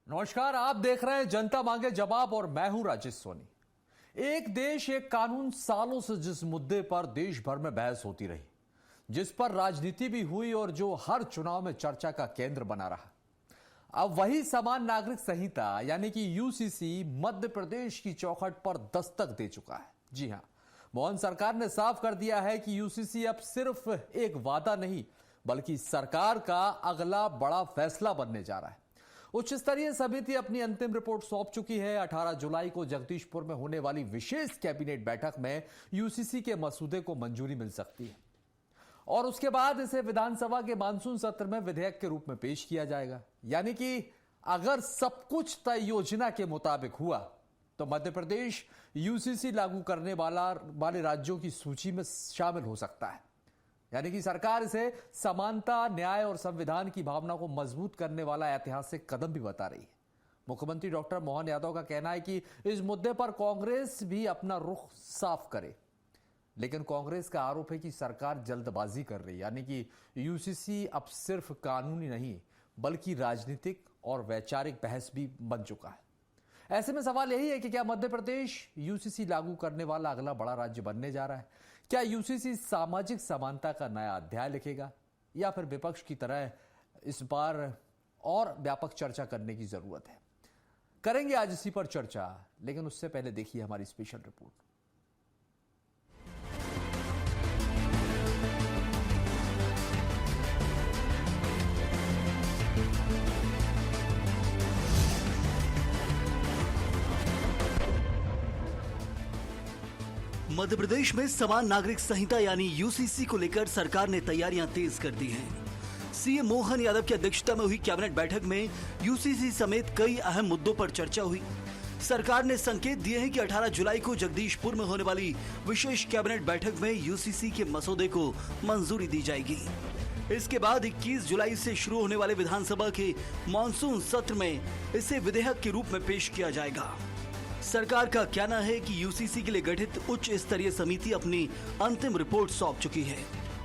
नमस्कार, आप देख रहे हैं जनता मांगे जवाब और मैं हूं राजेश सोनी। एक देश एक कानून सालों से जिस मुद्दे पर देश भर में बहस होती रही, जिस पर राजनीति भी हुई और जो हर चुनाव में चर्चा का केंद्र बना रहा, अब वही समान नागरिक संहिता यानी कि यूसीसी मध्य प्रदेश की चौखट पर दस्तक दे चुका है। जी हां, मोहन सरकार ने साफ कर दिया है कि यूसीसी अब सिर्फ एक वादा नहीं बल्कि सरकार का अगला बड़ा फैसला बनने जा रहा है। उच्च स्तरीय समिति अपनी अंतिम रिपोर्ट सौंप चुकी है। 18 जुलाई को जगदीशपुर में होने वाली विशेष कैबिनेट बैठक में यूसीसी के मसूदे को मंजूरी मिल सकती है और उसके बाद इसे विधानसभा के मानसून सत्र में विधेयक के रूप में पेश किया जाएगा। यानी कि अगर सब कुछ तय योजना के मुताबिक हुआ तो मध्य प्रदेश यूसीसी लागू करने वाले राज्यों की सूची में शामिल हो सकता है। यानी कि सरकार इसे समानता, न्याय और संविधान की भावना को मजबूत करने वाला ऐतिहासिक कदम भी बता रही है। मुख्यमंत्री डॉक्टर मोहन यादव का कहना है कि इस मुद्दे पर कांग्रेस भी अपना रुख साफ करे, लेकिन कांग्रेस का आरोप है कि सरकार जल्दबाजी कर रही है। यानी कि यूसीसी अब सिर्फ कानूनी नहीं बल्कि राजनीतिक और वैचारिक बहस भी बन चुका है। ऐसे में सवाल यही है कि क्या मध्य प्रदेश यूसीसी लागू करने वाला अगला बड़ा राज्य बनने जा रहा है? क्या यूसीसी सामाजिक समानता का नया अध्याय लिखेगा या फिर विपक्ष की तरह इस बार और व्यापक चर्चा करने की जरूरत है? करेंगे आज इसी पर चर्चा, लेकिन उससे पहले देखिए हमारी स्पेशल रिपोर्ट। मध्य प्रदेश में समान नागरिक संहिता यानी यूसीसी को लेकर सरकार ने तैयारियां तेज कर दी हैं। सीएम मोहन यादव की अध्यक्षता में हुई कैबिनेट बैठक में यूसीसी समेत कई अहम मुद्दों पर चर्चा हुई। सरकार ने संकेत दिए हैं कि 18 जुलाई को जगदीशपुर में होने वाली विशेष कैबिनेट बैठक में यूसीसी के मसौदे को मंजूरी दी जाएगी। इसके बाद 21 जुलाई से शुरू होने वाले विधानसभा के मानसून सत्र में इसे विधेयक के रूप में पेश किया जाएगा। सरकार का कहना है कि यूसीसी के लिए गठित उच्च स्तरीय समिति अपनी अंतिम रिपोर्ट सौंप चुकी है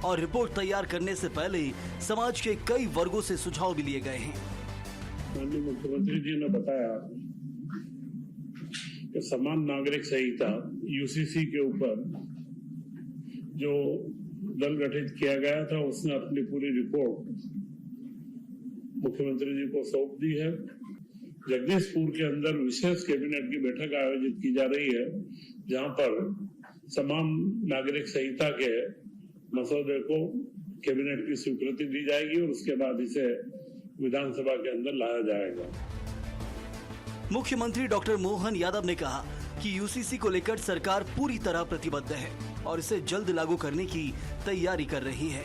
और रिपोर्ट तैयार करने से पहले समाज के कई वर्गों से सुझाव भी लिए गए हैं। माननीय मुख्यमंत्री जी ने बताया कि समान नागरिक संहिता यूसीसी के ऊपर जो दल गठित किया गया था उसने अपनी पूरी रिपोर्ट मुख्यमंत्री जी को सौंप दी है। जगदीशपुर के अंदर विशेष कैबिनेट की बैठक आयोजित की जा रही है, जहां पर समान नागरिक संहिता के मसौदे को कैबिनेट की स्वीकृति दी जाएगी और उसके बाद इसे विधानसभा के अंदर लाया जाएगा। मुख्यमंत्री डॉक्टर मोहन यादव ने कहा कि यूसीसी को लेकर सरकार पूरी तरह प्रतिबद्ध है और इसे जल्द लागू करने की तैयारी कर रही है।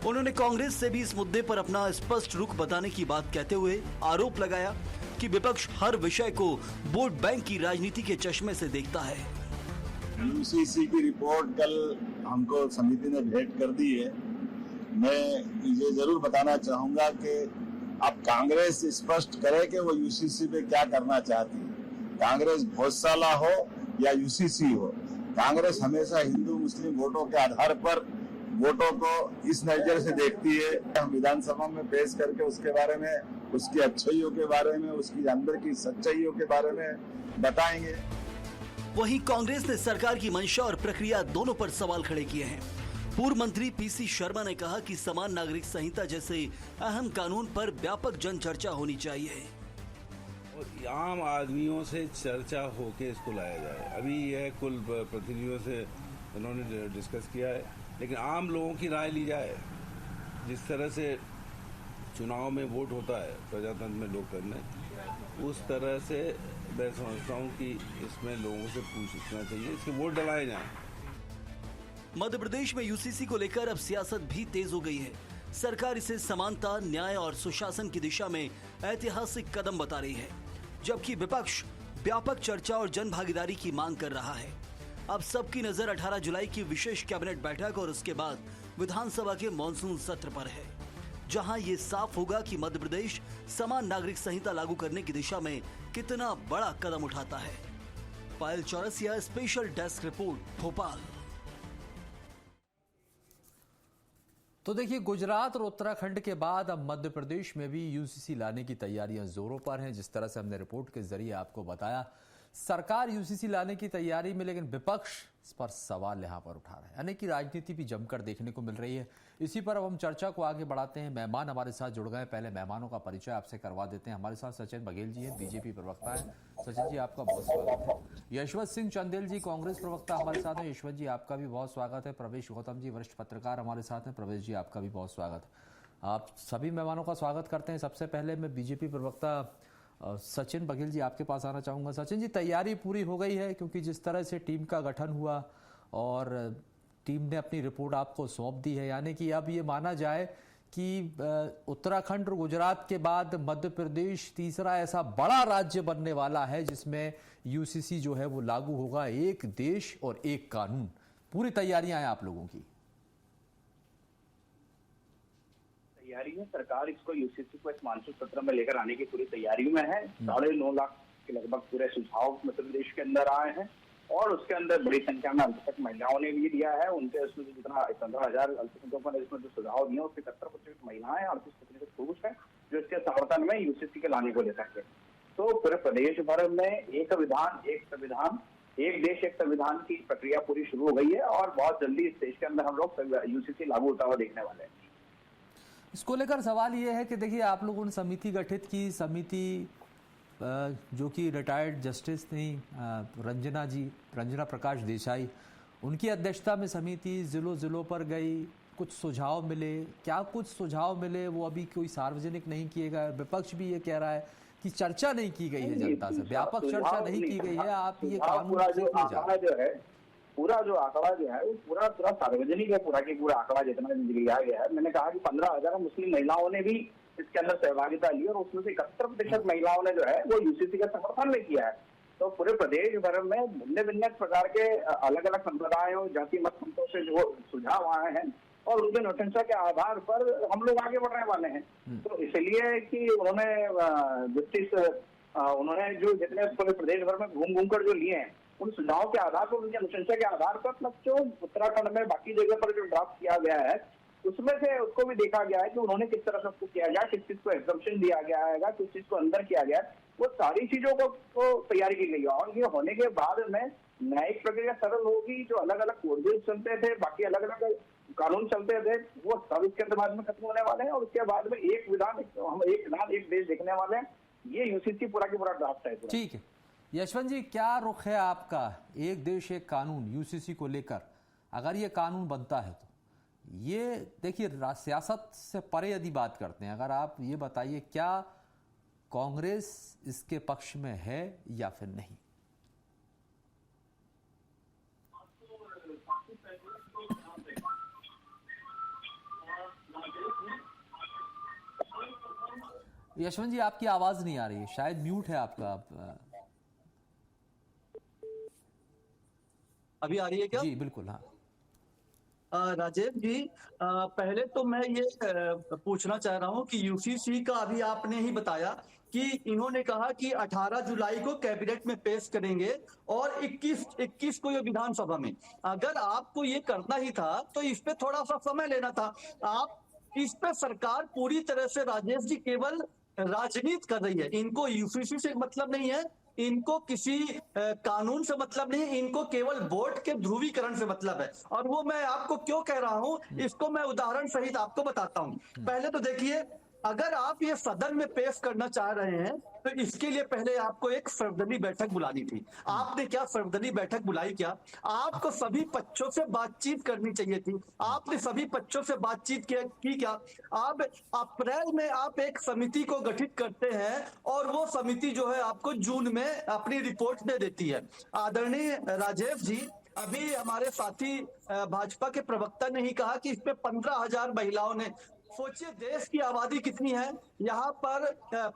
उन्होंने कांग्रेस से भी इस मुद्दे पर अपना स्पष्ट रुख बताने की बात कहते हुए आरोप लगाया कि विपक्ष हर विषय को वोट बैंक की राजनीति के चश्मे से देखता है। यूसीसी की रिपोर्ट कल हमको समिति ने भेंट कर दी है। मैं ये जरूर बताना चाहूंगा कि अब कांग्रेस स्पष्ट करे कि वो यूसीसी पे क्या करना चाहती है। कांग्रेस भोजशाला हो या यूसीसी हो, कांग्रेस हमेशा हिंदू मुस्लिम वोटों के आधार पर वोटों को इस नजर से देखती है। हम विधानसभा में पेश करके उसके बारे में, उसकी अच्छाइयों के बारे में, उसकी अंदर की सच्चाइयों के बारे में बताएंगे। वहीं कांग्रेस ने सरकार की मंशा और प्रक्रिया दोनों पर सवाल खड़े किए हैं। पूर्व मंत्री पीसी शर्मा ने कहा कि समान नागरिक संहिता जैसे अहम कानून पर व्यापक जन चर्चा होनी चाहिए और आम आदमियों से चर्चा होके इसको लाया जाए। अभी यह कुल प्रतिनिधियों से उन्होंने डिस्कस किया है, लेकिन आम लोगों की राय ली जाए। जिस तरह से चुनाव में वोट होता है प्रजातंत्र में, लोकतंत्र में, उस तरह से मैं समझता हूँ कि इसमें लोगों से पूछना चाहिए, इसके वोट डलाए जाएं। मध्य प्रदेश में यूसीसी को लेकर अब सियासत भी तेज हो गई है। सरकार इसे समानता, न्याय और सुशासन की दिशा में ऐतिहासिक कदम बता रही है, जबकि विपक्ष व्यापक चर्चा और जन भागीदारी की मांग कर रहा है। अब सबकी नजर 18 जुलाई की विशेष कैबिनेट बैठक और उसके बाद विधानसभा के मानसून सत्र पर है, जहां ये साफ होगा कि मध्य प्रदेश समान नागरिक संहिता लागू करने की दिशा में कितना बड़ा कदम उठाता है। Payal Chaurasia, special desk report, Bhopal. तो देखिए, गुजरात और उत्तराखंड के बाद अब मध्य प्रदेश में भी यूसीसी लाने की तैयारियां जोरों पर हैं। जिस तरह से हमने रिपोर्ट के जरिए आपको बताया, सरकार यूसीसी लाने की तैयारी में, लेकिन विपक्ष इस पर सवाल यहां पर उठा रहा है। यानी कि राजनीति भी जमकर देखने को मिल रही है। इसी पर अब हम चर्चा को आगे बढ़ाते हैं। मेहमान हमारे साथ जुड़ गए। पहले मेहमानों का परिचय आपसे करवा देते हैं। हमारे साथ सचिन बघेल जी हैं, बीजेपी प्रवक्ता है। सचिन जी, आपका बहुत स्वागत है। यशवंत सिंह चंदेल जी, कांग्रेस प्रवक्ता हमारे साथ हैं। यशवंत जी, आपका भी बहुत स्वागत है। प्रवेश गौतम जी, वरिष्ठ पत्रकार हमारे साथ हैं। प्रवेश जी, आपका भी बहुत स्वागत है। आप सभी मेहमानों का स्वागत करते हैं। सबसे पहले मैं बीजेपी प्रवक्ता सचिन बघेल जी आपके पास आना चाहूँगा। सचिन जी, तैयारी पूरी हो गई है? क्योंकि जिस तरह से टीम का गठन हुआ और टीम ने अपनी रिपोर्ट आपको सौंप दी है, यानी कि अब ये माना जाए कि उत्तराखंड और गुजरात के बाद मध्य प्रदेश तीसरा ऐसा बड़ा राज्य बनने वाला है जिसमें यूसीसी जो है वो लागू होगा। एक देश और एक कानून, पूरी तैयारियां हैं आप लोगों की? तैयारी में सरकार इसको यूसीसी को इस मानसून सत्र में लेकर आने की पूरी तैयारी में है। 9.5 लाख के लगभग पूरे सुझाव मध्य प्रदेश के अंदर आए हैं और उसके अंदर बड़ी संख्या में अल्पसंख्यक महिलाओं ने भी दिया है। उनके उसमें जितना 15,000 अल्पसंख्यकों ने इसमें जो सुझाव दिए उसके 71% महिलाएं, 38% पुरुष है जो इसके समर्थन में यूसीसी के लाने को लेकर के। तो पूरे प्रदेश भर में एक विधान एक संविधान, एक देश एक संविधान की प्रक्रिया पूरी शुरू हो गई है और बहुत जल्दी इस देश के अंदर हम लोग यूसीसी लागू होता हुआ देखने वाले हैं। इसको लेकर सवाल ये है कि देखिए, आप लोगों ने समिति गठित की, समिति जो कि रिटायर्ड जस्टिस थी रंजना प्रकाश देसाई, उनकी अध्यक्षता में समिति जिलों पर गई। कुछ सुझाव मिले, क्या कुछ सुझाव मिले वो अभी कोई सार्वजनिक नहीं किए गए। विपक्ष भी ये कह रहा है कि चर्चा नहीं की गई है जनता से, व्यापक चर्चा नहीं की गई है। आप ये कानून पूरा जो आंकड़ा जो है वो पूरा सार्वजनिक है। पूरा की पूरा आंकड़ा जितना लिया गया है, मैंने कहा कि 15,000 मुस्लिम महिलाओं ने भी इसके अंदर सहभागिता ली और उसमें से 71% महिलाओं ने जो है वो यूसीसी का समर्थन में किया है। तो पूरे प्रदेश भर में भिन्न भिन्न प्रकार के अलग अलग संप्रदायों, जाति मत पंथों से जो सुझाव आए हैं और उनके अनुशंसा के आधार पर हम लोग आगे बढ़ने वाले हैं। तो इसलिए कि उन्होंने जो जितने पूरे प्रदेश भर में घूम कर जो लिए हैं उन सुझाव के आधार पर, उनकी अनुशंसा के आधार पर, प्लस जो उत्तराखंड में बाकी जगह पर जो ड्राफ्ट किया गया है उसमें से उसको भी देखा गया है कि उन्होंने किस तरह से उसको किया गया, किस चीज को एग्जम्पशन दिया गया है, किस चीज को अंदर किया गया है, वो सारी चीजों को तैयारी की गई है। और ये होने के बाद में न्यायिक प्रक्रिया सरल होगी। जो अलग अलग कोड चलते थे, बाकी अलग अलग कानून चलते थे, वो सब इसके अंदर बाद में खत्म होने वाले हैं और उसके बाद में एक विधान एक देश देखने वाले हैं। ये यूसीसी पूरा की पूरा ड्राफ्ट है। ठीक है यशवंत जी, क्या रुख है आपका एक देश एक कानून यूसीसी को लेकर? अगर ये कानून बनता है तो ये देखिए, सियासत से परे यदि बात करते हैं, अगर आप ये बताइए, क्या कांग्रेस इसके पक्ष में है या फिर नहीं? यशवंत जी, आपकी आवाज नहीं आ रही है, शायद म्यूट है आपका। अभी आ रही है क्या? जी बिल्कुल, हाँ। राजेश जी, पहले तो मैं ये पूछना चाह रहा हूँ कि यूसीसी का अभी आपने ही बताया कि इन्होंने कहा कि 18 जुलाई को कैबिनेट में पेश करेंगे और 21 को ये विधानसभा में। अगर आपको ये करना ही था तो इस पे थोड़ा सा समय लेना था। आप इस पे सरकार पूरी तरह से, राजेश जी, केवल राजनीति कर रही है। इनको यूसीसी से मतलब नहीं है, इनको किसी कानून से मतलब नहीं, इनको केवल वोट के ध्रुवीकरण से मतलब है। और वो मैं आपको क्यों कह रहा हूं, इसको मैं उदाहरण सहित आपको बताता हूं। पहले तो देखिए, अगर आप ये सदन में पेश करना चाह रहे हैं तो इसके लिए पहले आपको एक सर्वदलीय बैठक बुलानी थी। आपने क्या सर्वदलीय बैठक बुलाई? क्या आपको सभी पक्षों से बातचीत करनी चाहिए थी? आपने सभी पक्षों से बातचीत की क्या? आप अप्रैल में आप एक समिति को गठित करते हैं और वो समिति जो है आपको जून में अपनी रिपोर्ट दे देती है। आदरणीय राजेश जी, अभी हमारे साथी भाजपा के प्रवक्ता ने ही कहा कि इसमें 15,000 महिलाओं ने, सोचिए देश की आबादी कितनी है, यहाँ पर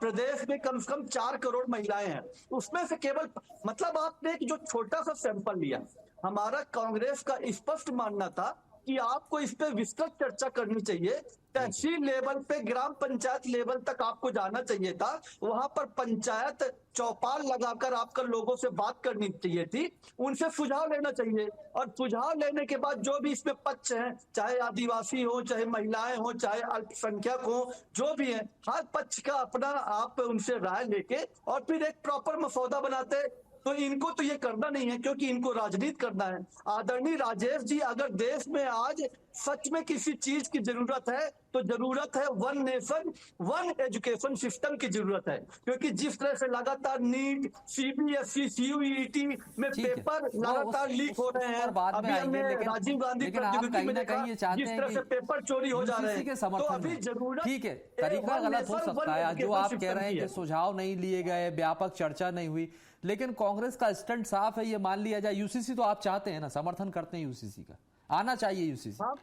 प्रदेश में कम से कम 4 करोड़ महिलाएं हैं, उसमें से केवल, मतलब आपने एक जो छोटा सा सैंपल लिया। हमारा कांग्रेस का स्पष्ट मानना था कि आपको इस पे विस्तृत चर्चा करनी चाहिए। तहसील लेवल पे, ग्राम पंचायत लेवल तक आपको जाना चाहिए था। वहां पर पंचायत चौपाल लगाकर आपका लोगों से बात करनी चाहिए थी, उनसे सुझाव लेना चाहिए। और सुझाव लेने के बाद जो भी इसमें पक्ष हैं, चाहे आदिवासी हो, चाहे महिलाएं हो, चाहे अल्पसंख्यक हो, जो भी है, हर पक्ष का अपना आप उनसे राय लेके और फिर एक प्रॉपर मसौदा बनाते। तो इनको तो ये करना नहीं है, क्योंकि इनको राजनीति करना है। आदरणीय राजेश जी, अगर देश में आज सच में किसी चीज की जरूरत है तो जरूरत है one nation one education system की जरूरत है। क्योंकि जिस तरह से लगातार नीट, सीबीएसई, सीयूईटी में ठीक है। पेपर वो लगातार उस- लीक हो उस रहे हैं। पर बाद में अभी आएंगे, हमने लेकिन राजीव गांधी लेकिन आप प्रौद्योगिकी कहीं में ना देखा कहीं ये चाहते जिस हैं तरह कि से पेपर चोरी हो जा रहे यूसीसी के हैं। तो समर्थन अभी में जरूरत, ठीक है, तरीका गलत हो सकता है। जो आप कह रहे हैं कि सुझाव नहीं लिए गए, व्यापक चर्चा नहीं हुई, लेकिन कांग्रेस का स्टैंड साफ है, ये मान लिया जाए। यूसीसी तो आप चाहते हैं ना, समर्थन करते हैं यूसीसी का, आना चाहिए यूसीसी। हाँ,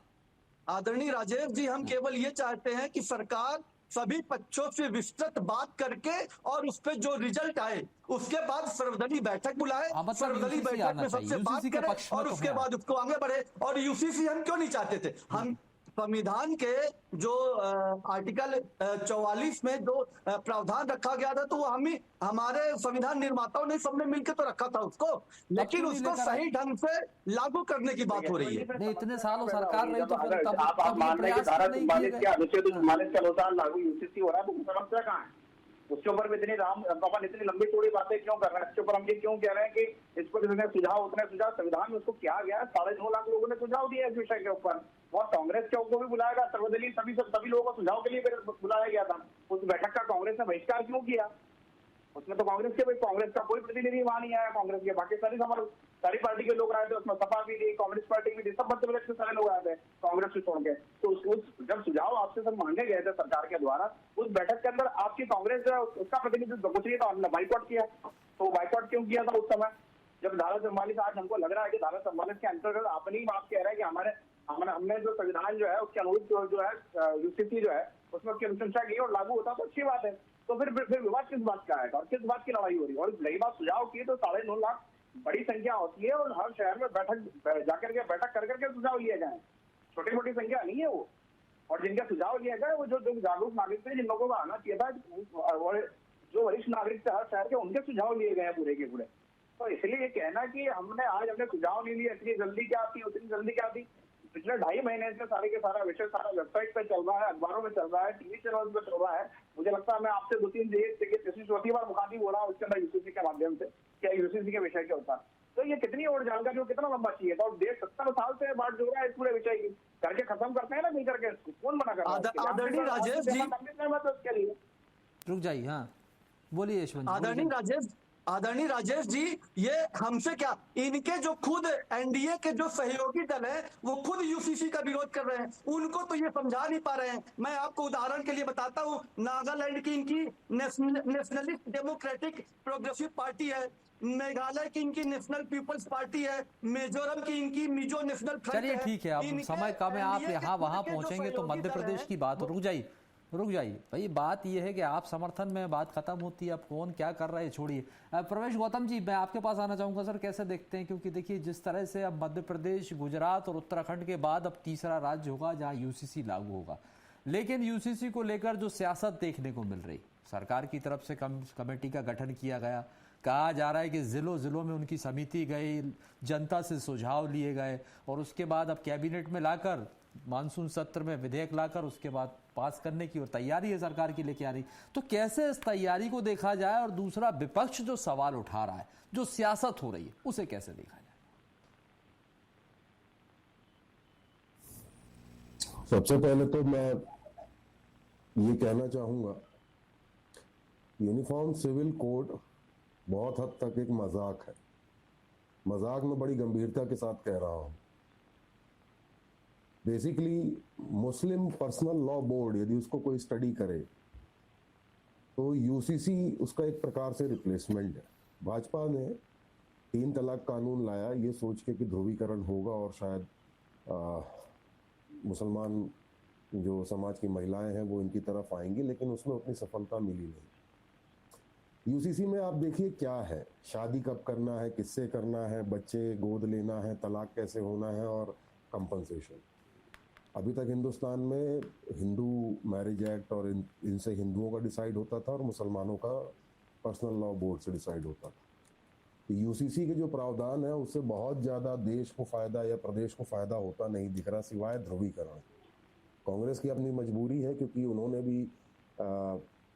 आदरणीय राजेश जी, हम केवल ये चाहते हैं कि सरकार सभी पक्षों से विस्तृत बात करके और उस पर जो रिजल्ट आए उसके बाद सर्वदलीय बैठक बुलाए, हाँ, मतलब सर्वदलीय UCC बैठक आना में चाहिए। सबसे बात UCC के करें पक्ष में और तो उसके है। बाद उसको आगे बढ़े। और यूसीसी हम क्यों नहीं चाहते थे? हम संविधान के जो आर्टिकल 44 में जो प्रावधान रखा गया था, तो वो हम ही, हमारे संविधान निर्माताओं ने सबने मिलकर तो रखा था उसको, लेकिन क्यों नहीं उसको लेकर सही ढंग से लागू करने की बात हो रही है। नहीं, इतने सालों सरकार रही तो फिर तब आप मान रहे हैं कि प्रयास धारा नहीं 44 किए के गए। अनुच्छेद 44 के अनुसार लागू यूसीसी हो रहा है, तो समस्या कहाँ है? उसके ऊपर भी इतनी अपन इतनी लंबी चौड़ी बातें क्यों कर रहे हैं? इसके ऊपर हम ये क्यों कह रहे हैं कि इस पर जितने सुझाव, उतने सुझाव संविधान में उसको किया गया है। 9.5 लाख लोगों ने सुझाव दिया इस विषय के ऊपर, और कांग्रेस के को भी बुलाया गया, सर्वदलीय सभी लोगों को सुझाव के लिए बुलाया गया था। उस बैठक का कांग्रेस ने बहिष्कार क्यों किया? उसमें तो कांग्रेस का कोई प्रतिनिधि वहां नहीं आया। कांग्रेस के बाकी सारी पार्टी के लोग आए थे, उसमें सपा भी थी, कम्युनिस्ट पार्टी भी थी, सब मध्य प्रदेश के सारे लोग आए थे कांग्रेस से छोड़ के। तो जब सुझाव आपसे सब मांगे गए थे सरकार के द्वारा, उस बैठक के अंदर आपकी कांग्रेस जो है उसका प्रतिनिधित्व कुछ नहीं था, हमने बाइकआउट किया। तो बाइकआउट क्यों किया था उस समय? जब धारा 44, आज हमको लग रहा है कि धारा 44 के अंतर्गत आपने ही बात कह रहे हैं कि हमने जो संविधान जो है उसके अनुरूप जो है यूसीसी जो है उसमें उसकी अनुशंसा की और लागू होता तो अच्छी बात है। तो फिर विवाद किस बात का आएगा और किस बात की लड़ाई हो रही है? और रही बात सुझाव की, तो 9.5 लाख बड़ी संख्या होती है और हर शहर में बैठक कर करके सुझाव लिए जाए। छोटी मोटी संख्या नहीं है वो। और जिनके सुझाव लिए गए वो जो जागरूक नागरिक थे, जिन लोगों को आना चाहिए था, जो वरिष्ठ नागरिक थे हर शहर के, उनके सुझाव लिए गए पूरे के पूरे। तो इसलिए ये कहना कि हमने सुझाव नहीं लिए, इतनी जल्दी क्या थी, उतनी जल्दी क्या थी? पिछले 2.5 महीने से सारे के सारा विषय सारा वेबसाइट पे चल रहा है, अखबारों में चल रहा है, टीवी चैनल पे चल रहा है। मुझे लगता है मैं आपसे 2-3 चौथी बार मुखातिब हो रहा हूँ उसके अंदर यूसीसी के माध्यम से, क्या यूसीसी के विषय के ऊपर। तो ये कितनी और जानकारी हो, कितना लंबा चाहिए था? और देश 70 साल से बात जो रहा है इस पूरे विषय की, करके खत्म करते हैं ना, नहीं करके कौन मना कर रहा है? आदरणीय राजेश जी, उसके लिए रुक जाइए। हाँ, बोलिए यशवंत जी। आदरणीय राजेश जी, ये हमसे क्या, इनके जो खुद एनडीए के जो सहयोगी दल है वो खुद यूसीसी का विरोध कर रहे हैं, उनको तो ये समझा नहीं पा रहे हैं। मैं आपको उदाहरण के लिए बताता हूँ, नागालैंड की इनकी नेशनलिस्ट डेमोक्रेटिक प्रोग्रेसिव पार्टी है, मेघालय की इनकी नेशनल पीपल्स पार्टी है, मिजोरम की इनकी मिजो नेशनल फ्रंट है। चलिए ठीक है, अब समय कम है, आप यहाँ वहां पहुंचेंगे तो मध्य प्रदेश की बात। रुक जाइए भाई, बात यह है कि आप समर्थन में बात खत्म होती है, अब कौन क्या कर रहा है छोड़िए। प्रवेश गौतम जी, मैं आपके पास आना चाहूंगा सर, कैसे देखते हैं? क्योंकि देखिए जिस तरह से अब मध्य प्रदेश, गुजरात और उत्तराखंड के बाद अब तीसरा राज्य होगा जहां यूसीसी लागू होगा, लेकिन यूसीसी को लेकर जो सियासत देखने को मिल रही, सरकार की तरफ से कमेटी का गठन किया गया, कहा जा रहा है कि जिलों में उनकी समिति गई, जनता से सुझाव लिए गए और उसके बाद अब कैबिनेट में लाकर मानसून सत्र में विधेयक लाकर उसके बाद पास करने की और तैयारी है सरकार की लेके आ रही। तो कैसे इस तैयारी को देखा जाए और दूसरा विपक्ष जो सवाल उठा रहा है, जो सियासत हो रही है, उसे कैसे देखा जाए? सबसे पहले तो मैं ये कहना चाहूंगा, यूनिफॉर्म सिविल कोड बहुत हद तक एक मजाक है। मजाक में बड़ी गंभीरता के साथ कह रहा हूं। बेसिकली मुस्लिम पर्सनल लॉ बोर्ड यदि उसको कोई स्टडी करे तो यूसीसी उसका एक प्रकार से रिप्लेसमेंट है। भाजपा ने 3 तलाक कानून लाया ये सोच के कि ध्रुवीकरण होगा और शायद मुसलमान जो समाज की महिलाएं हैं वो इनकी तरफ आएंगी, लेकिन उसमें उतनी सफलता मिली नहीं। यूसीसी में आप देखिए क्या है, शादी कब करना है, किससे करना है, बच्चे गोद लेना है, तलाक कैसे होना है और कंपनसेशन। अभी तक हिंदुस्तान में हिंदू मैरिज एक्ट और इनसे हिंदुओं का डिसाइड होता था और मुसलमानों का पर्सनल लॉ बोर्ड से डिसाइड होता था। यूसीसी के जो प्रावधान है उससे बहुत ज़्यादा देश को फ़ायदा या प्रदेश को फ़ायदा होता नहीं दिख रहा, सिवाय ध्रुवीकरण। कांग्रेस की अपनी मजबूरी है क्योंकि उन्होंने भी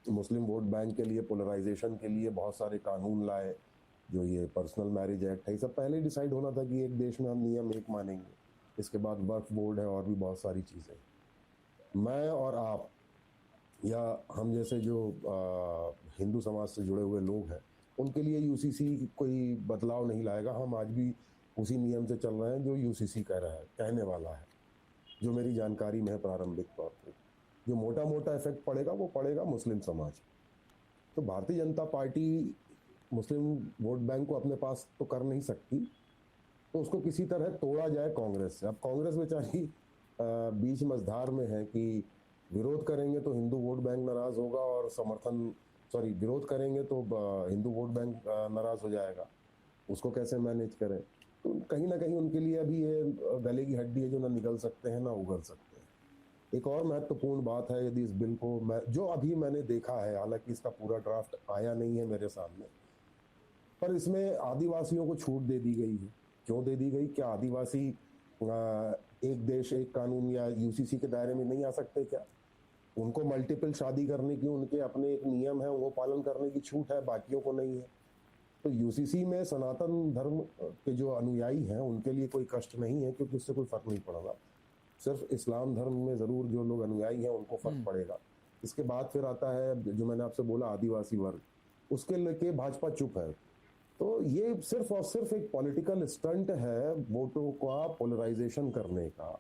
मुस्लिम वोट बैंक के लिए, पोलराइजेशन के लिए बहुत सारे कानून लाए। जो ये पर्सनल मैरिज एक्ट है, ये सब पहले ही डिसाइड होना था कि एक देश में हम नियम एक मानेंगे। इसके बाद वक्फ बोर्ड है और भी बहुत सारी चीज़ें। मैं और आप या हम जैसे जो हिंदू समाज से जुड़े हुए लोग हैं, उनके लिए यूसीसी कोई बदलाव नहीं लाएगा। हम आज भी उसी नियम से चल रहे हैं जो यूसीसी कह रहा है, कहने वाला है, जो मेरी जानकारी में है प्रारंभिक तौर पे। जो मोटा मोटा इफेक्ट पड़ेगा वो पड़ेगा मुस्लिम समाज। तो भारतीय जनता पार्टी मुस्लिम वोट बैंक को अपने पास तो कर नहीं सकती, तो उसको किसी तरह तोड़ा जाए कांग्रेस से। अब कांग्रेस बेचारी बीच मझधार में है कि विरोध करेंगे तो हिंदू वोट बैंक नाराज होगा और विरोध करेंगे तो हिंदू वोट बैंक नाराज हो जाएगा। उसको कैसे मैनेज करें? तो कहीं ना कहीं उनके लिए अभी ये गले की हड्डी है जो ना निकल सकते हैं ना उगल सकते हैं। एक और महत्वपूर्ण बात है, यदि इस बिल को जो अभी मैंने देखा है, हालांकि इसका पूरा ड्राफ्ट आया नहीं है मेरे सामने, पर इसमें आदिवासियों को छूट दे दी गई है। क्यों दे दी गई? क्या आदिवासी एक देश एक कानून या यूसीसी के दायरे में नहीं आ सकते क्या? उनको मल्टीपल शादी करने की उनके अपने एक नियम है, वो पालन करने की छूट है, बाकियों को नहीं है। तो यूसीसी में सनातन धर्म के जो अनुयायी हैं उनके लिए कोई कष्ट नहीं है, क्योंकि उससे कोई फर्क नहीं पड़ेगा। सिर्फ इस्लाम धर्म में जरूर जो लोग अनुयायी हैं उनको फर्क पड़ेगा। इसके बाद फिर आता है जो मैंने आपसे बोला, आदिवासी वर्ग, उसके लेके भाजपा चुप है। तो ये सिर्फ और सिर्फ एक पॉलिटिकल स्टंट है वोटों का पोलराइजेशन करने का।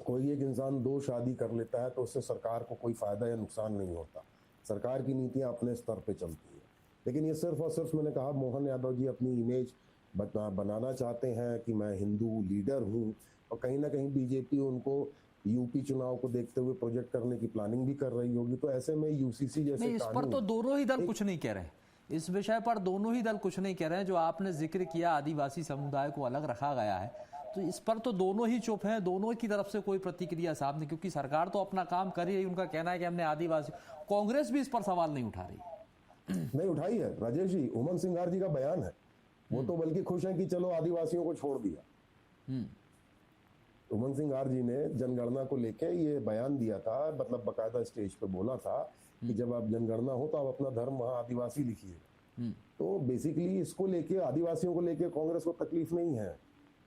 कोई एक इंसान 2 शादी कर लेता है तो उससे सरकार को कोई फायदा या नुकसान नहीं होता। सरकार की नीतियां अपने स्तर पे चलती है। लेकिन ये सिर्फ और सिर्फ, मैंने कहा, मोहन यादव जी अपनी इमेज बनाना चाहते हैं कि मैं हिंदू लीडर हूँ, और कहीं ना कहीं बीजेपी उनको यूपी चुनाव को देखते हुए प्रोजेक्ट करने की प्लानिंग भी कर रही होगी। तो ऐसे में यूसीसी जैसे नहीं, इस पर तो दोनों ही दल कुछ नहीं कह रहे हैं। इस विषय पर दोनों ही दल कुछ नहीं कह रहे हैं। जो आपने जिक्र किया आदिवासी समुदाय को अलग रखा गया है, तो इस पर तो दोनों ही चुप हैं। दोनों की तरफ से कोई प्रतिक्रिया सामने, क्योंकि सरकार तो अपना काम कर ही रही। उनका कहना है कि हमने आदिवासी, कांग्रेस भी इस पर सवाल नहीं उठा रही। नहीं उठाई है राजेश जी, उमंग सिंघार जी का बयान है। वो तो बल्कि खुश हैं कि चलो आदिवासियों को छोड़ दिया। उमंग सिंघार जी ने जनगणना को लेके ये बयान दिया था, मतलब बकायदा स्टेज पे बोला था कि जब आप जनगणना हो तो आप अपना धर्म वहां आदिवासी लिखिए। तो बेसिकली इसको लेके, आदिवासियों को लेके कांग्रेस को तकलीफ नहीं है।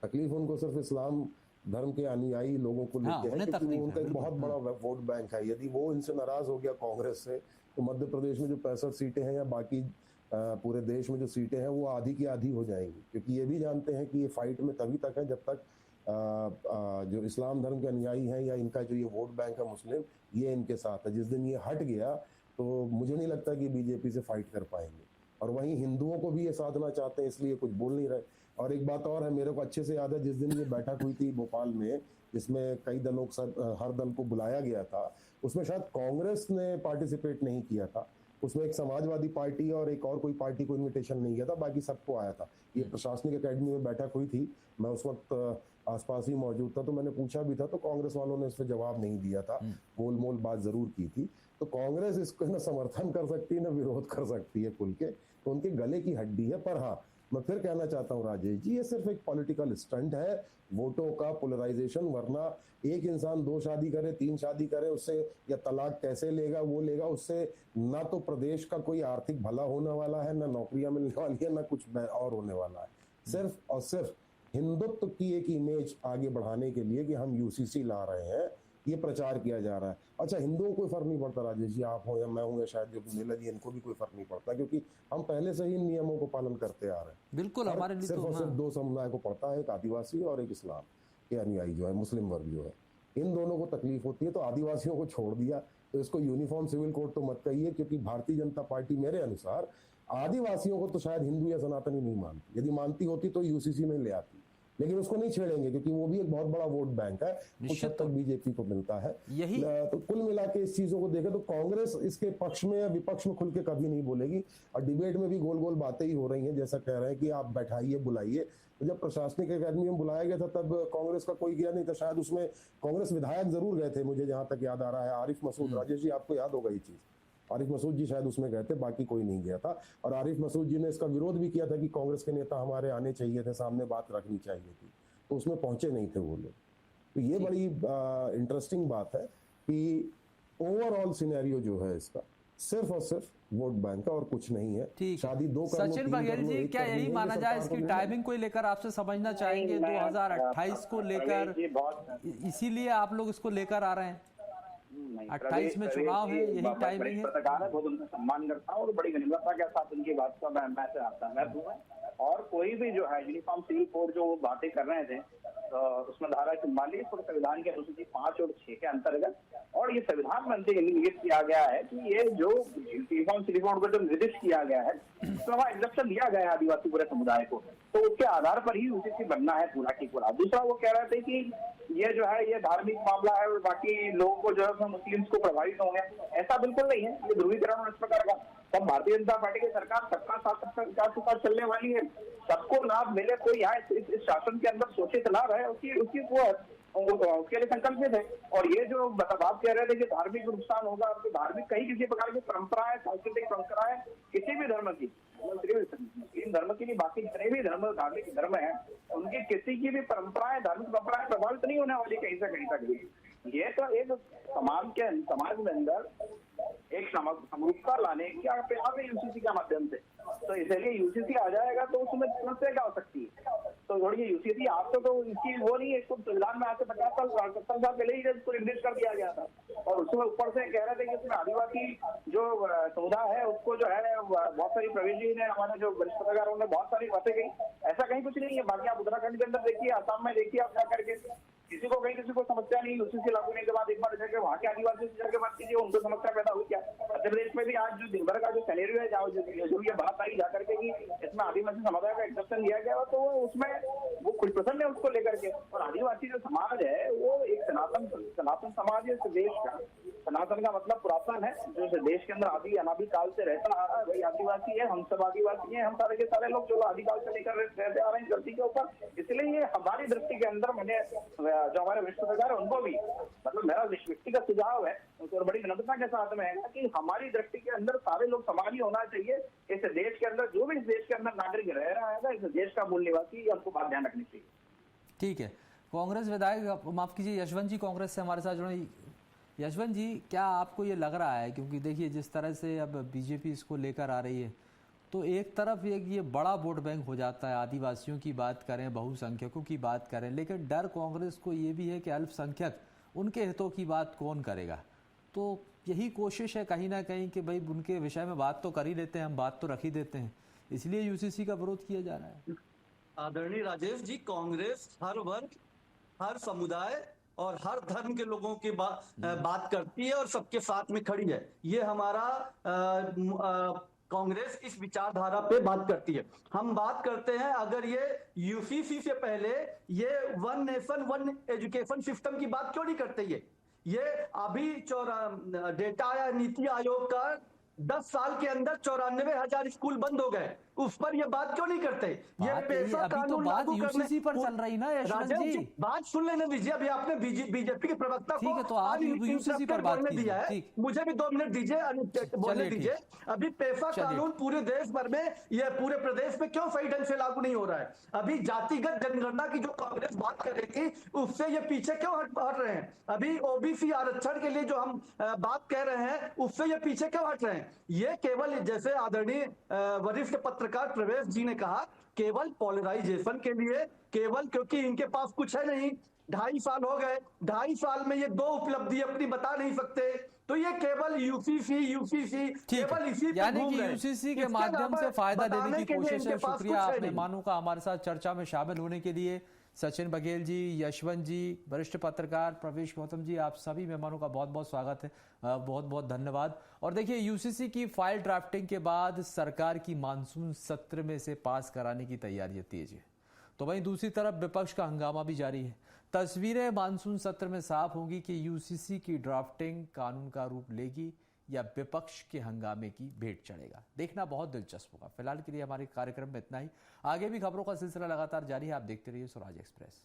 तकलीफ उनको सिर्फ इस्लाम धर्म के अनुयायी लोगों को लेके है, क्योंकि उनका एक बहुत बड़ा वोट बैंक है। यदि वो इनसे नाराज हो गया कांग्रेस से, तो मध्य प्रदेश में जो 65 सीटें हैं या बाकी पूरे देश में जो सीटें हैं वो आधी की आधी हो जाएंगी। क्योंकि ये भी जानते हैं कि ये फाइट में तभी तक है जब तक जो इस्लाम धर्म के अनुयायी हैं या इनका जो ये वोट बैंक है मुस्लिम, ये इनके साथ है। जिस दिन ये हट गया तो मुझे नहीं लगता कि बीजेपी से फाइट कर पाएंगे। और वहीं हिंदुओं को भी ये साधना चाहते हैं, इसलिए कुछ बोल नहीं रहे। और एक बात और है, मेरे को अच्छे से याद है जिस दिन ये बैठक हुई थी भोपाल में, जिसमें कई दलों हर दल को बुलाया गया था, उसमें शायद कांग्रेस ने पार्टिसिपेट नहीं किया था। उसमें एक समाजवादी पार्टी और एक और कोई पार्टी को इनविटेशन नहीं किया था, बाकी सबको आया था। ये प्रशासनिक अकेडमी में बैठक हुई थी, मैं उस वक्त आसपास ही मौजूद था, तो मैंने पूछा भी था, तो कांग्रेस वालों ने इस पर जवाब नहीं दिया था। गोल मोल बात जरूर की थी। तो कांग्रेस इसको ना समर्थन कर सकती है ना विरोध कर सकती है खुल के, तो उनके गले की हड्डी है। पर हाँ, मैं फिर कहना चाहता हूँ राजेश जी, ये सिर्फ एक पॉलिटिकल स्टंट है वोटों का पोलराइजेशन। वरना एक इंसान 2 शादी करे, 3 शादी करे, उससे या तलाक कैसे लेगा वो लेगा, उससे ना तो प्रदेश का कोई आर्थिक भला होने वाला है, ना नौकरियां मिलने वाली है, ना कुछ और होने वाला है। सिर्फ और सिर्फ हिंदुत्व की एक इमेज आगे बढ़ाने के लिए कि हम यूसीसी ला रहे हैं, ये प्रचार किया जा रहा है। अच्छा, हिंदुओं को कोई फर्क नहीं पड़ता राजेश जी, आप हो या मैं हूं या शायद जो नीला जी, इनको भी कोई फर्क नहीं पड़ता, क्योंकि हम पहले से ही इन नियमों को पालन करते आ रहे हैं। बिल्कुल, हमारे लिए सिर्फ और सिर्फ 2 समुदाय को पड़ता है, एक आदिवासी और एक इस्लाम के अनुयायी जो है, मुस्लिम वर्ग जो है, इन दोनों को तकलीफ होती है। तो आदिवासियों को छोड़ दिया, तो इसको यूनिफॉर्म सिविल कोड तो मत कहिए, क्योंकि भारतीय जनता पार्टी मेरे अनुसार आदिवासियों को तो शायद हिंदू या सनातनी नहीं मानती। यदि मानती होती तो यूसीसी में ले आती, लेकिन उसको नहीं छेड़ेंगे क्योंकि वो भी एक बहुत बड़ा वोट बैंक है, कुछ हद तक बीजेपी को मिलता है। यही तो कुल मिला के इस चीजों को देखें तो कांग्रेस इसके पक्ष में या विपक्ष में खुल के कभी नहीं बोलेगी। और डिबेट में भी गोल गोल बातें ही हो रही हैं, जैसा कह रहे हैं कि आप बैठाइए बुलाइए, जब प्रशासनिक अकादमी में बुलाया गया था तब कांग्रेस का कोई गया नहीं था, शायद उसमें कांग्रेस विधायक जरूर गए थे, मुझे जहां तक याद आ रहा है। आरिफ मसूद, राजेश जी आपको याद होगा ये चीज, आरिफ मसूद जी शायद उसमें गए थे, बाकी कोई नहीं गया था। और आरिफ मसूद जी ने इसका विरोध भी किया था कि कांग्रेस के नेता हमारे आने चाहिए थे, सामने बात रखनी चाहिए थी, तो उसमें पहुंचे नहीं थे वो लोग। तो ये बड़ी इंटरेस्टिंग बात है कि ओवरऑल सिनेरियो जो है इसका सिर्फ और सिर्फ वोट बैंक का और कुछ नहीं है। ठीक, शादी 2 करोड़, सचिन 3 बघेल करोड़, जी, 1 क्या करोड़ यही नहीं, माना ये जाए सरकार इसकी को टाइमिंग को लेकर आपसे समझना चाहेंगे 2028 को लेकर, इसीलिए आप लोग इसको लेकर आ रहे हैं? 28 में चुनाव है, यही टाइमिंग है। पत्रकार है, बहुत उनका सम्मान करता हूँ और बड़ी विनम्रता के साथ उनकी बात का मैं से आता है। और कोई भी जो है यूनिफॉर्म सिविल कोड जो बातें कर रहे थे, उसमें धारा 44 और संविधान के अनुसूची 5 और 6 के अंतर्गत, और ये संविधान मंत्री नियुक्त किया गया है कि ये जो यूनिफॉर्म सिविल कोड को जो निर्दिष्ट किया गया है, उसमें वहाँ एग्जेप्शन दिया गया है आदिवासी पूरे समुदाय को, तो उसके आधार पर ही यूसीसी बनना है पूरा की पूरा। दूसरा वो कह रहे थे कि ये जो है ये धार्मिक मामला है और बाकी लोगों को जो है मुस्लिम्स को प्रभावित होंगे, ऐसा बिल्कुल नहीं है। ये ध्रुवीकरण इस प्रकार का, तब भारतीय जनता पार्टी की सरकार सबका साथ सबका विकास के साथ चलने वाली है, सबको लाभ मिले, कोई यहाँ इस शासन के अंदर शोषित ना रहे, उसकी वो उसके लिए संकल्पित है। और ये जो बात कह रहे थे कि धार्मिक नुकसान होगा, आपकी धार्मिक कहीं किसी प्रकार की परंपराएं, सांस्कृतिक परंपराएं किसी भी धर्म की, मुस्लिम धर्म की नहीं, बाकी जितने भी धर्म धार्मिक धर्म है, उनकी किसी की भी परंपराएं, धार्मिक परंपराएं प्रभावित नहीं होने वाली कहीं से कहीं तक भी। ये तो एक समाज में अंदर एक समरूपता लाने की प्रयास है यूसीसी के माध्यम से। तो इसलिए यूसीसी आ जाएगा तो उसमें समस्या क्या हो सकती है? तो थोड़ी यूसीसी आप तो इसकी वो नहीं है, इसको संविधान में आज से 50 साल 70 साल पहले ही इसको निर्दिष्ट कर दिया गया था, और उसमें ऊपर से कह रहे थे कि इसमें आदिवासी जो समुदाय है उसको जो है बहुत सारी प्रवीण जी ने, हमारे जो वरिष्ठ पत्रकारों ने बहुत सारी बातें कही, ऐसा कहीं कुछ नहीं है। बाकी आप उत्तराखंड के अंदर देखिए, आसाम में देखिए, आप क्या करके किसी को कहीं किसी को समस्या नहीं, यूसीसी लागू होने के बाद एक बार जाकर वहाँ के आदिवासी से जाकर बात कीजिए, उनको समस्या पैदा हुई क्या? मध्य प्रदेश में भी आज जो दिन भर का जो सैलरी है, जो ये बात आई जाकर के कि इसमें आदिवासी समुदाय का एक्सेप्शन दिया गया, तो उसमें वो खुश प्रसन्न है उसको लेकर के। और आदिवासी जो समाज है वो एक सनातन समाज है इस देश का। सनातन का मतलब पुरातन है, जो इस देश के अंदर आदि अनादि काल से रहता आ रहा है, वही आदिवासी है। हम सब आदिवासी हैं, हम सारे के सारे लोग जो आदिकाल से लेकर रहते आ रहे हैं धरती के ऊपर। इसलिए ये हमारी दृष्टि के अंदर, मैंने जो हमारे विश्व सरकार है उनको भी, मतलब मेरा व्यक्तिगत सुझाव है और बड़ी विनम्रता के साथ में है कि हमारी दृष्टि के अंदर सारे लोग समान ही होना चाहिए। इस देश के अंदर जो भी इस देश के अंदर नागरिक रह रहा है ना, इस देश का मूल निवासी, हमको बात ध्यान रखनी चाहिए। ठीक है, कांग्रेस विधायक, माफ कीजिए, यशवंत जी कांग्रेस से हमारे साथ जुड़े। यशवंत जी, क्या आपको ये लग रहा है, क्योंकि देखिए जिस तरह से अब बीजेपी इसको लेकर आ रही है, तो एक तरफ ये बड़ा वोट बैंक हो जाता है, आदिवासियों की बात करें, बहुसंख्यकों की बात करें, लेकिन डर कांग्रेस को ये भी है कि अल्पसंख्यक, उनके हितों की बात कौन करेगा। तो यही कोशिश है कहीं ना कहीं कि भाई उनके विषय में बात तो कर ही लेते हैं, हम बात तो रख ही देते हैं, इसलिए यूसीसी का विरोध किया जा रहा है। आदरणीय राजेश जी, कांग्रेस हर वर्ग, हर समुदाय और हर धर्म के लोगों की बात करती है और सबके साथ में खड़ी है। ये हमारा कांग्रेस इस विचारधारा पे बात करती है। हम बात करते हैं, अगर ये यूसीसी से पहले ये one nation one education system की बात क्यों नहीं करते? ये अभी डेटा आया नीति आयोग का, 10 साल के अंदर 94,000 स्कूल बंद हो गए, उस पर ये बात क्यों नहीं करते? ये पैसा अभी तो बात यूसीसी पर चल रही ना यशवंत जी, बात सुन लेने दीजिए। अभी आपने बीजेपी के प्रवक्ता ठीक है, तो आप यूसीसी पर बात दिया है, मुझे भी 2 मिनट दीजिए बोलने दीजिए। अभी पैसा कानून पूरे देश भर में, ये पूरे प्रदेश में क्यों सही ढंग से लागू नहीं हो रहा है? अभी जातिगत जनगणना की जो कांग्रेस बात कर रही थी, उससे ये पीछे क्यों हट रहे हैं? अभी ओबीसी आरक्षण के लिए जो हम बात कह रहे हैं, उससे ये पीछे क्यों हट रहे हैं? ये केवल, जैसे आदरणीय वरिष्ठ पत्रकार प्रवेश जी ने कहा, केवल पोलराइजेशन के लिए, केवल क्योंकि इनके पास कुछ है नहीं, 2.5 साल हो गए, 2.5 साल में ये 2 उपलब्धि अपनी बता नहीं सकते, तो ये केवल यूसीसी केवल इसी, यानी कि यूसीसी के माध्यम से फायदा देने की कोशिश है। शुक्रिया आप मेहमानों का हमारे साथ चर्चा में शामिल होने के लिए। सचिन बघेल जी, यशवंत जी, वरिष्ठ पत्रकार प्रवेश गौतम जी, आप सभी मेहमानों का बहुत बहुत स्वागत है, बहुत बहुत धन्यवाद। और देखिए, यूसीसी की फाइल ड्राफ्टिंग के बाद सरकार की मानसून सत्र में से पास कराने की तैयारियां तेज है, तो वहीं दूसरी तरफ विपक्ष का हंगामा भी जारी है। तस्वीरें मानसून सत्र में साफ होंगी कि यूसीसी की ड्राफ्टिंग कानून का रूप लेगी या विपक्ष के हंगामे की भेंट चढ़ेगा, देखना बहुत दिलचस्प होगा। फिलहाल के लिए हमारे कार्यक्रम में इतना ही। आगे भी खबरों का सिलसिला लगातार जारी है, आप देखते रहिए स्वराज एक्सप्रेस।